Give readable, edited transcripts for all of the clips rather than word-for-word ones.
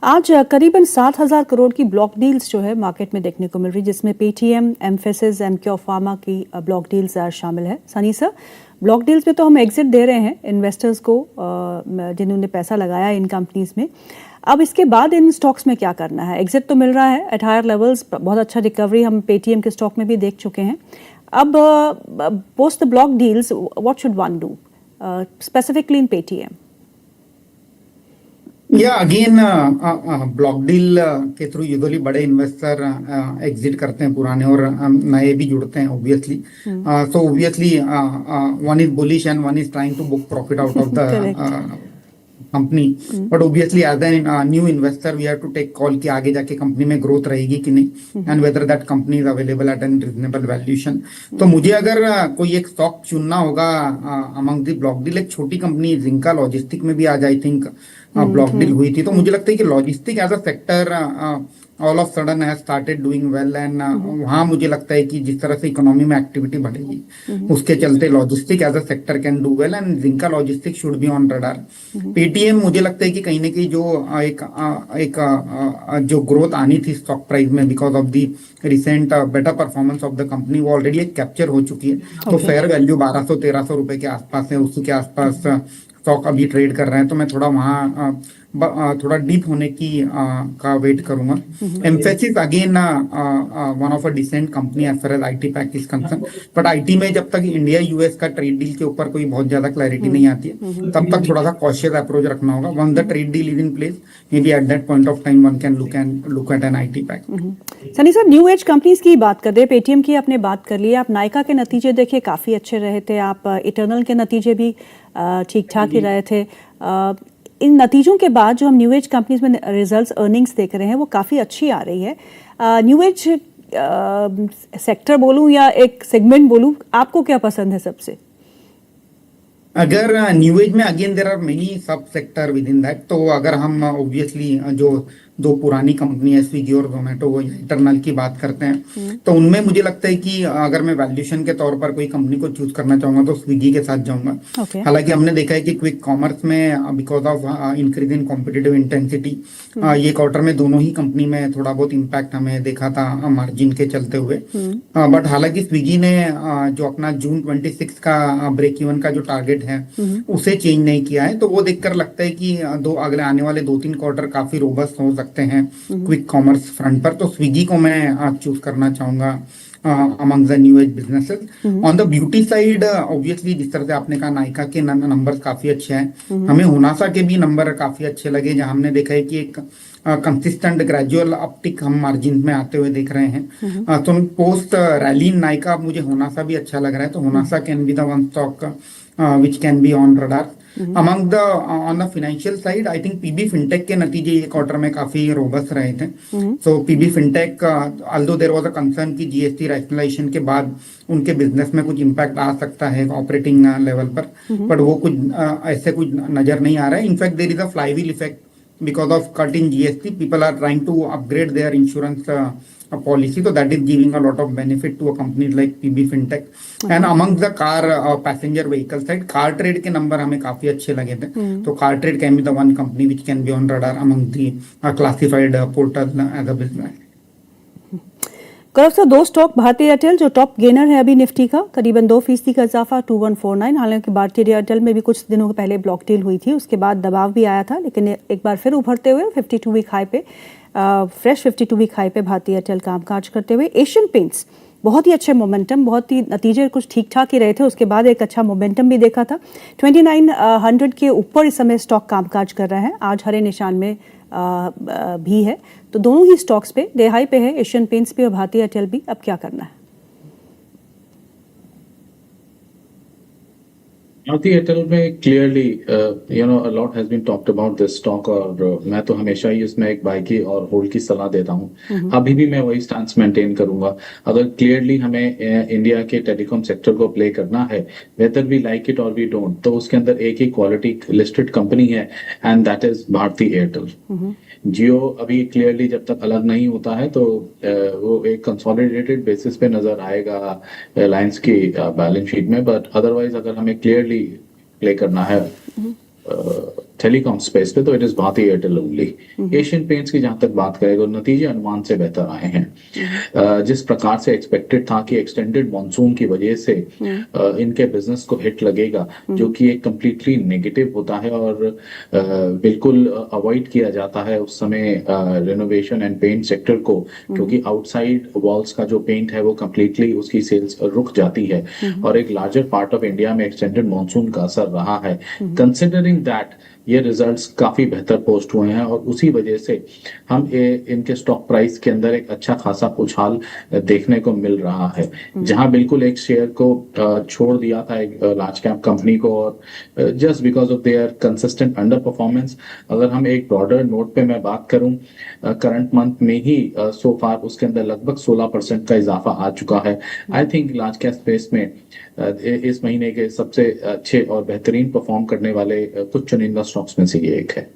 आज करीबन 7,000 करोड़ की ब्लॉक डील्स जो है मार्केट में देखने को मिल रही, जिसमें पेटीएम, एम्फेसिस, एमक्यू फार्मा की ब्लॉक डील्स शामिल है। सनी सर, ब्लॉक डील्स में तो हम एग्जिट दे रहे हैं इन्वेस्टर्स को जिन्होंने पैसा लगाया इन कंपनीज में। अब इसके बाद इन स्टॉक्स में क्या करना है? एग्जिट तो मिल रहा है एट हायर लेवल्स, बहुत अच्छा रिकवरी हम पेटीएम के स्टॉक में भी देख चुके हैं। अब post the block deals what should one do specifically in Paytm? या अगेन ब्लॉक डील के थ्रू यूजुअली बड़े इन्वेस्टर एग्जिट करते हैं पुराने, और नए भी जुड़ते हैं obviously. So obviously one is bullish and one is trying to book profit out of the company, but obviously as an new investor we have to take call कि आगे जाके कंपनी में ग्रोथ रहेगी कि नहीं, and whether that company is available at an reasonable valuation. तो मुझे अगर कोई एक स्टॉक चुनना होगा अमंग द ब्लॉक डील, एक छोटी कंपनी जिंका लॉजिस्टिक में भी आज आई थिंक ब्लॉक डील हुई थी, तो मुझे लगता है कि logistic as a sector all of sudden has started doing well, and वहां मुझे लगता है कि जिस तरह से इकोनॉमी में एक्टिविटी बढ़ेगी उसके चलते logistic as a sector can do well, and Zinka logistic should be on radar. Paytm मुझे लगता है कि कहीं ना कहीं जो एक जो ग्रोथ आनी थी स्टॉक प्राइस में because of the recent better performance of the company, वो ऑलरेडी एक कैप्चर हो चुकी है। तो फेयर वैल्यू 1200-1300 रुपए के आसपास है, उसी के आसपास स्टॉक अभी ट्रेड कर रहे हैं। तो मैं थोड़ा वहां थोड़ा डीप होने की का वेट करूंगा। Mphasis again one of a decent company as far as IT pack is concern, but IT में जब तक इंडिया यूएस का ट्रेड डील के ऊपर कोई बहुत ज्यादा क्लैरिटी नहीं आती है तब तक थोड़ा सा कॉशियस अप्रोच रखना होगा। One the trade deal is in place, may be at that point of time one can look at an IT pack. Sunny sir, new age companies की बात कर दे, पेटीएम की आपने बात कर ली, आप नायका के नतीजे देखिए काफी अच्छे रहे थे, आप इटर्नल के नतीजे भी ठीक ठाक ही रहे थे। इन नतीजों के बाद जो हम न्यू एज कंपनीज में रिजल्ट्स अर्निंग्स देख रहे हैं वो काफ़ी अच्छी आ रही है। न्यू एज सेक्टर बोलूं या एक सेगमेंट बोलूं, आपको क्या पसंद है सबसे? अगर न्यू एज में अगेन देयर आर मेनी सब सेक्टर विद इन दैट, तो अगर हम ऑब्वियसली जो दो पुरानी कंपनी है स्विगी और जोमेटो इंटरनल की बात करते हैं, तो उनमें मुझे लगता है कि अगर मैं वैल्यूएशन के तौर पर कोई कंपनी को चूज करना चाहूंगा तो स्विगी के साथ जाऊंगा। हालांकि हमने देखा है कि क्विक कॉमर्स में because of increase in competitive intensity ये क्वार्टर में दोनों ही कंपनी में थोड़ा बहुत इम्पैक्ट हमें देखा था मार्जिन के चलते हुए। बट हालांकि स्विगी ने जो अपना जून 26 का ब्रेक इवन का जो टारगेट है उसे चेंज नहीं किया है, तो वो देखकर लगता है कि अगले आने वाले 2-3 क्वार्टर काफी रोबस्ट हो सकते हैं क्विक कॉमर्स फ्रंट पर। तो स्विगी को मैं चूज करना चाहूंगा among the new age businesses. On the beauty side obviously जिस तरह से आपने कहा नायका के नंबर्स काफी अच्छे हैं, हमें हुनासा के भी नंबर काफी अच्छे लगे, जहां हमने देखा है कि एक कंसिस्टेंट ग्रेजुअल अपटिक हम मार्जिन में आते हुए देख रहे हैं। तो पोस्ट रैली नायका मुझे हुनासा भी अच्छा लग रहा है, तो Honasa can be the one stock which can be on radar. Among the on the financial side, I think PB Fintech के नतीजे ये क्वार्टर में काफी रोबस्ट रहे थे। So PB Fintech, although there was a concern कि GST रैशनलाइजेशन के बाद उनके बिजनेस में कुछ इम्पैक्ट आ सकता है ऑपरेटिंग लेवल पर, बट वो कुछ ऐसे कुछ नजर नहीं आ रहा है। In fact there is a flywheel effect because of cut in GST, people are trying to upgrade their insurance policy, so that is giving a lot of benefit to a company like PB Fintech. And among the car passenger vehicle side, car trade के number हमें काफी अच्छे लगे थे, तो car trade can be the one company which can be on radar among the classified portal as a business. Gaurav sir, दो stock भारतीय Airtel जो टॉप गेनर है अभी निफ्टी का, करीबन 2% का इजाफा 2149। हालांकि भारतीय एयरटेल में भी कुछ दिनों पहले ब्लॉक डील हुई थी, उसके बाद दबाव भी आया था, लेकिन एक बार फिर उभरते हुए 52 वीक हाई पे फ्रेश 52 वीक हाई पे भारतीय एयरटेल कामकाज करते हुए। एशियन पेंट्स बहुत ही अच्छे मोमेंटम, बहुत ही नतीजे कुछ ठीक ठाक ही रहे थे, उसके बाद एक अच्छा मोमेंटम भी देखा था। 2900 के ऊपर इस समय स्टॉक कामकाज कर रहे हैं, आज हरे निशान में भी है। तो दोनों ही स्टॉक्स पे डे हाई पे है, एशियन पेंट्स भी और भारतीय एयरटेल भी। अब क्या करना है? भारतीय एयरटेल में clearly a lot has been talked about this stock, और मैं तो हमेशा ही उसमें एक बाय की और होल्ड की सलाह देता हूँ। अभी भी मैं वही स्टांस मेंटेन करूंगा। अगर क्लियरली हमें इंडिया के टेलीकॉम सेक्टर को प्ले करना है, वेदर वी लाइक इट और वी डोंट, तो उसके अंदर एक ही क्वालिटी लिस्टेड कंपनी है, एंड दैट इज भारतीय एयरटेल। जियो अभी क्लियरली जब तक अलग नहीं होता है तो वो एक कंसोलिडेटेड बेसिस पे नजर आएगा रिलायंस की बैलेंस शीट में, बट अदरवाइज अगर हमें क्लियरली प्ले करना है टेलीकॉम स्पेस पे, तो it is Bharti Airtel only. Asian Paints की जहां तक बात करें तो नतीजे अनुमान से बेहतर आए हैं। जिस प्रकार से एक्सपेक्टेड था कि एक्सटेंडेड मॉनसून की वजह से इनके बिजनेस को हिट लगेगा, जो कि एक कंप्लीटली नेगेटिव होता है और बिल्कुल अवॉइड किया जाता है उस समय रेनोवेशन एंड पेंट सेक्टर को, क्योंकि आउटसाइड वॉल्स का जो पेंट है वो कंप्लीटली उसकी सेल्स रुक जाती है और एक लार्जर पार्ट ऑफ इंडिया में एक्सटेंडेड मॉनसून का असर रहा है। कंसिडरिंग दैट ये रिजल्ट्स काफी बेहतर पोस्ट हुए हैं और उसी वजह से हम इनके स्टॉक प्राइस के अंदर एक अच्छा खासा उछाल देखने को मिल रहा है। जहां बिल्कुल एक शेयर को छोड़ दिया था एक लार्ज कैप कंपनी को, और just because of their consistent under performance, अगर हम एक ब्रॉडर नोट पे मैं बात करूं, करंट मंथ में ही सो फार उसके अंदर लगभग 16% का इजाफा आ चुका है। I think large cap space में इस महीने के सबसे अच्छे और बेहतरीन परफॉर्म करने वाले कुछ चुनिंदा स्टॉक्स में से ये एक है।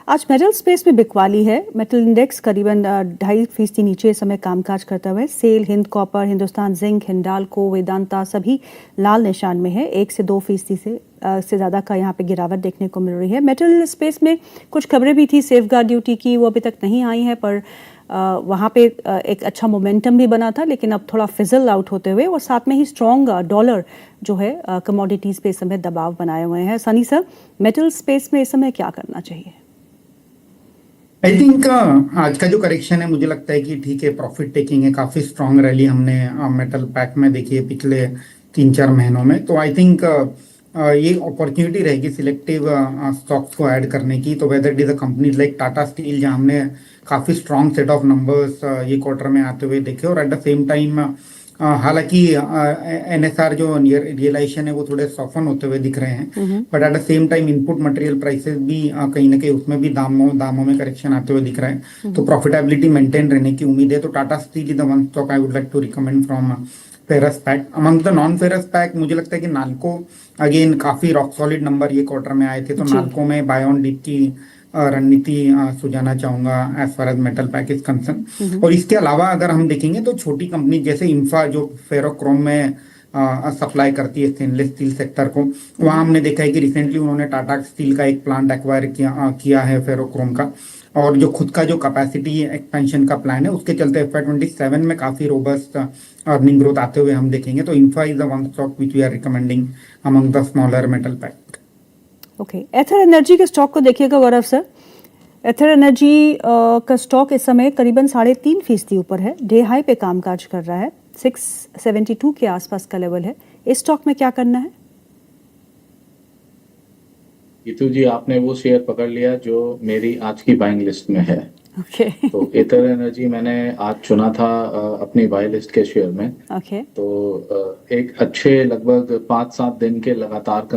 आज मेटल स्पेस में बिकवाली है। मेटल इंडेक्स करीबन 2.5% नीचे इस समय कामकाज करता हुआ है। SAIL, Hind Copper, Hindustan Zinc, Hindalco, Vedanta सभी लाल निशान में है। 1 से 2% से ज़्यादा का यहाँ पे गिरावट देखने को मिल रही है। मेटल स्पेस में कुछ खबरें भी थी सेफ गार्ड ड्यूटी की, वो अभी तक नहीं आई है, पर वहाँ पे एक अच्छा मोमेंटम भी बना था, लेकिन अब थोड़ा फिजल आउट होते हुए, और साथ में ही स्ट्रॉन्ग डॉलर जो है कमोडिटीज़ पे इस समय दबाव बनाए हुए हैं। सनी सर, मेटल स्पेस में इस समय क्या करना चाहिए? आई थिंक आज का जो करेक्शन है मुझे लगता है कि ठीक है, प्रॉफिट टेकिंग है। काफी स्ट्रांग रैली हमने मेटल पैक में देखी है पिछले 3-4 महीनों में। तो आई थिंक ये अपॉर्चुनिटी रहेगी सिलेक्टिव स्टॉक्स को ऐड करने की। तो weather it is a companies like Tata steel, जहां हमने काफी स्ट्रांग सेट ऑफ नंबर्स ये क्वार्टर में आते हुए देखे, और एट द सेम टाइम हालांकि एनएसआर जो रियलाइजेशन है वो थोड़े सॉफन होते हुए दिख रहे हैं, but at the same time input material prices भी कहीं ना कहीं उसमें भी दामों में करेक्शन आते हुए दिख रहे हैं। तो प्रॉफिटेबिलिटी मेंटेन रहने की उम्मीद है। तो Tata Steel is the one stock I would like to recommend from ferrous pack. Among the non ferrous pack मुझे लगता है कि नाल्को अगेन काफी रॉक सॉलिड नंबर ये क्वार्टर में आए थे, तो नाल्को में बाय ऑन डिप की रणनीति सुझाना चाहूंगा as far as metal pack is concern. और इसके अलावा अगर हम देखेंगे तो छोटी कंपनी जैसे इंफा जो फेरोक्रोम में सप्लाई करती है स्टेनलेस स्टील सेक्टर को, वहां हमने देखा है कि रिसेंटली उन्होंने टाटा स्टील का एक प्लांट एक्वायर किया है फेरोक्रोम का, और जो खुद का जो कैपेसिटी एक्सपेंशन का प्लान है उसके चलते FY27 में काफी रोबस्ट अर्निंग ग्रोथ आते हुए हम देखेंगे। तो IMFA is the one stock which we are recommending among the smaller metal pack. Okay, Ather Energy के स्टॉक को देखिएगा गौरव सर। एथर एनर्जी का स्टॉक इस समय करीबन 3.5% ऊपर है, डे हाई पे कामकाज कर रहा है, 672 के आसपास का लेवल है। इस स्टॉक में क्या करना है? गीतू जी, आपने वो शेयर पकड़ लिया जो मेरी आज की बाइंग लिस्ट में है। ओके तो एथर एनर्जी मैंने आज चुना था अपनी बाय लिस्ट के शेयर में। ओके, तो एक अच्छे लगभग 5-7 दिन के लगातार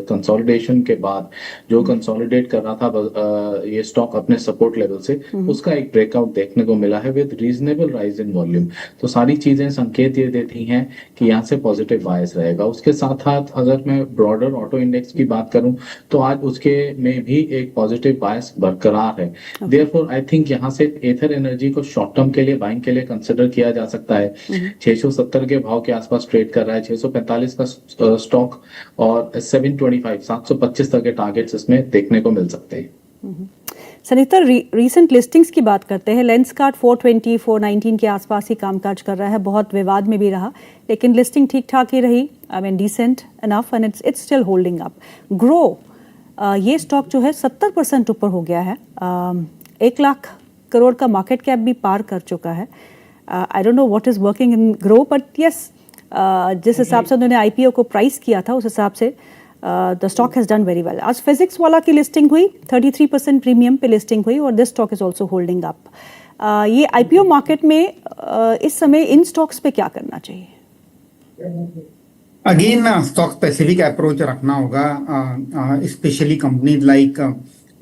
कंसोलिडेशन के बाद जो कंसोलिडेट कर रहा था ये स्टॉक अपने सपोर्ट लेवल से, उसका एक ब्रेकआउट देखने को मिला है with reasonable rise in volume. तो सारी चीजें संकेत ये देती हैं कि यहाँ से पॉजिटिव बायस रहेगा। उसके साथ साथ अगर मैं ब्रॉडर ऑटो इंडेक्स की बात करूं तो आज उसके में भी एक पॉजिटिव बायस बरकरार है। देयरफॉर आई थिंक यहाँ से एथर एनर्जी को शॉर्ट टर्म के लिए बाइंग के लिए कंसिडर किया जा सकता है। 670 के भाव के आसपास ट्रेड कर रहा है, 645 का स्टॉक, और 725 तक के टारगेट्स इसमें देखने को मिल सकते हैं। सनिता, रीसेंट लिस्टिंग्स की बात करते हैं। लेंसकार्ट 420 419 के आसपास ही कामकाज कर रहा है, बहुत विवाद में भी रहा, लेकिन लिस्टिंग ठीक ठाक ही रही, I mean decent enough, and it's still holding up. Groww ये स्टॉक जो है 70% ऊपर हो गया है, 1 लाख करोड़ का मार्केट कैप भी पार कर चुका है। I don't know what is working in grow, but yes, जिस हिसाब से उन्होंने IPO को प्राइस किया था उस हिसाब से the stock has done very well. आज फिजिक्स वाला की लिस्टिंग हुई, 33% प्रीमियम पे लिस्टिंग हुई, और this stock is also holding up. ये IPO मार्केट में इस समय इन स्टॉक्स पे क्या करना चाहिए? अगेन स्टॉक स्पेसिफिक अप्रोच रखना होगा, specially companies like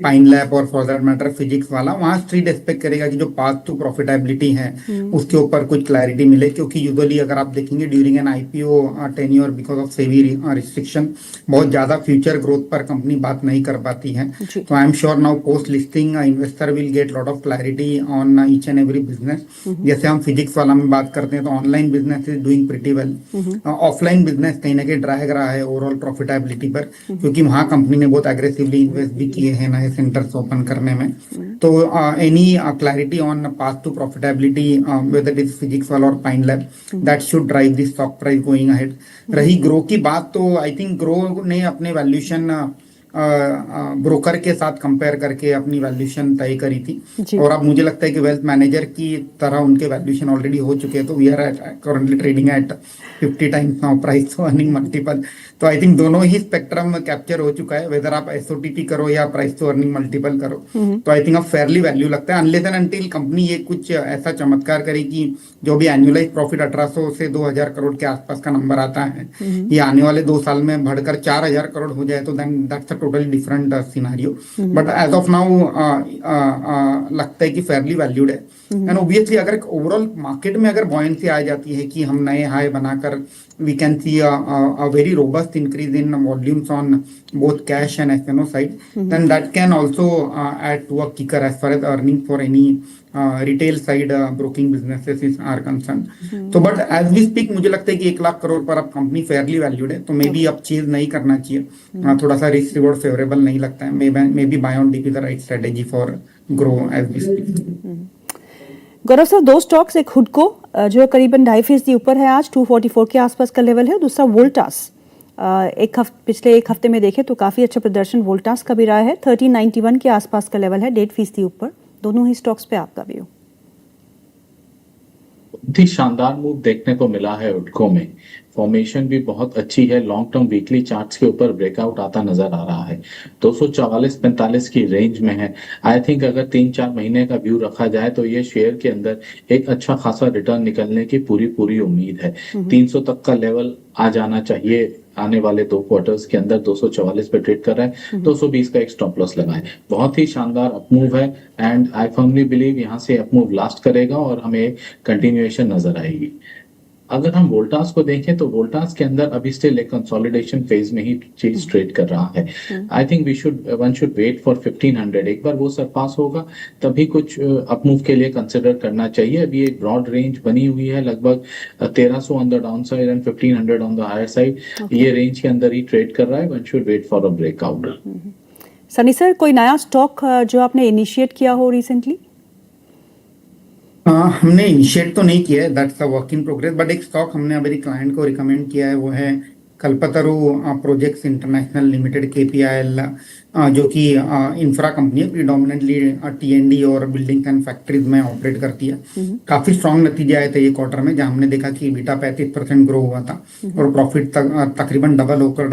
pine lab और फॉर दैट मैटर फिजिक्स वाला, वहाँ स्ट्रीट एक्सपेक्ट करेगा कि जो पाथ टू प्रॉफिटेबिलिटी है उसके ऊपर कुछ क्लैरिटी मिले, क्योंकि यूजुअली अगर आप देखेंगे during an IPO tenure because of सेवी रिस्ट्रिक्शन बहुत ज्यादा फ्यूचर ग्रोथ पर कंपनी बात नहीं कर पाती है। तो I am sure now post listing investor will get lot of clarity on each and every business. जैसे हम फिजिक्स वाला में बात करते हैं तो online business is doing pretty well, offline business कहीं ना कहीं ड्रैग रहा है ओवरऑल प्रॉफिटेबिलिटी पर, क्योंकि वहाँ कंपनी ने बहुत एग्रेसिवली इन्वेस्ट भी किए हैं नए सेंटर्स ओपन करने में। तो any clarity on path to profitability whether it is PhysicsWallah और Pine Lab, that should drive the stock price going ahead. रही ग्रो की बात, तो आई थिंक ग्रो ने अपने वैल्यूएशन ब्रोकर के साथ कंपेयर करके अपनी वैल्यूएशन तय करी थी, और अब मुझे लगता है कि वेल्थ मैनेजर की तरह उनके वैल्यूएशन ऑलरेडी हो चुके हैं। तो we are currently trading at 50 times now price to earning multiple. तो आई थिंक दोनों ही स्पेक्ट्रम कैप्चर हो चुका है, वेदर आप एसओटीपी करो या प्राइस टू अर्निंग मल्टीपल करो। तो आई थिंक अब फेयरली वैल्यू लगता है, अनलेस एंड अनटिल कंपनी ये कुछ ऐसा चमत्कार करेगी जो भी एनुअलाइज प्रॉफिट 1800 से 2000 करोड़ के आसपास का नंबर आता है, ये आने वाले 2 साल में बढ़कर 4000 करोड़ हो जाए, तो then that's a totally different scenario. But as of now लगता है कि फेयरली वैल्यूड है। एंड ऑब्वियसली अगर ओवरऑल मार्केट में अगर बॉयंसी आ जाती है कि हम नए हाई बनाकर we can see a very robust increase in volumes on both cash and FNO side, then that can also add to a kicker as far as earning for any retail side broking businesses are concern. तो but as we speak मुझे लगता है कि 1 लाख करोड़ पर अब company Fairlie valued है, तो may be अब चीज नहीं करना चाहिए। थोड़ा सा रिस्क रिवॉर्ड फेवरेबल नहीं लगता है, may be buy on dip is the right strategy for Groww as we speak. Gaurav sir, 2 stocks, एक हुडको जो करीबन 2.5% ऊपर है आज 244 के आसपास का लेवल है, दूसरा वोल्टास पिछले एक हफ्ते में देखें तो काफी अच्छा प्रदर्शन वोल्टास का भी रहा है, 1391 के आसपास का लेवल है, 1.5% ऊपर। दोनों ही स्टॉक्स पे आपका व्यू? बहुत ही शानदार मूव देखने को मिला है हुडको में, फॉर्मेशन भी बहुत अच्छी है, लॉन्ग टर्म वीकली चार्ट्स के ऊपर ब्रेकआउट आता नजर आ रहा है, 244-45 की रेंज में है। आई थिंक अगर 3-4 महीने का व्यू रखा जाए तो ये शेयर के अंदर एक अच्छा खासा रिटर्न निकलने की पूरी उम्मीद है। 300 तक का लेवल आ जाना चाहिए आने वाले 2 क्वार्टर्स के अंदर। 244 पे ट्रेड कर रहा है, 220 का एक स्टॉप लॉस लगाए। बहुत ही शानदार अपमूव है एंड आई फर्मली बिलीव यहाँ से अपमूव लास्ट करेगा और हमें कंटिन्यूएशन नजर आएगी। अगर हम वोल्टास को देखें तो वोल्टास के अंदर अभी स्टिल एक कंसोलिडेशन फेज में ही चीज ट्रेड कर रहा है। I think one should wait for 1500, एक बार वो सरपास होगा तभी कुछ अपमूव के लिए कंसिडर करना चाहिए। अभी एक ब्रॉड रेंज बनी हुई है, लगभग 1300 on the down side and 1500 on the higher side, ये रेंज के अंदर ही ट्रेड कर रहा है। One should wait for a breakout. Sunny sir, कोई नया स्टॉक जो आपने इनिशिएट किया हो रिसेंटली? हमने इनिशिएट तो नहीं किया है, that's a work in progress, but एक स्टॉक हमने अभी क्लाइंट को रिकमेंड किया है, वो है कल्पतरु प्रोजेक्ट्स इंटरनेशनल लिमिटेड KPIL, जो कि इंफ्रा कंपनी है, प्रीडोमिनेंटली T&D और बिल्डिंग एंड फैक्ट्रीज में ऑपरेट करती है। काफी स्ट्रॉन्ग नतीजे आए थे ये क्वार्टर में, जहां हमने देखा कि EBITDA 35% ग्रो हुआ था और प्रॉफिट तकरीबन डबल होकर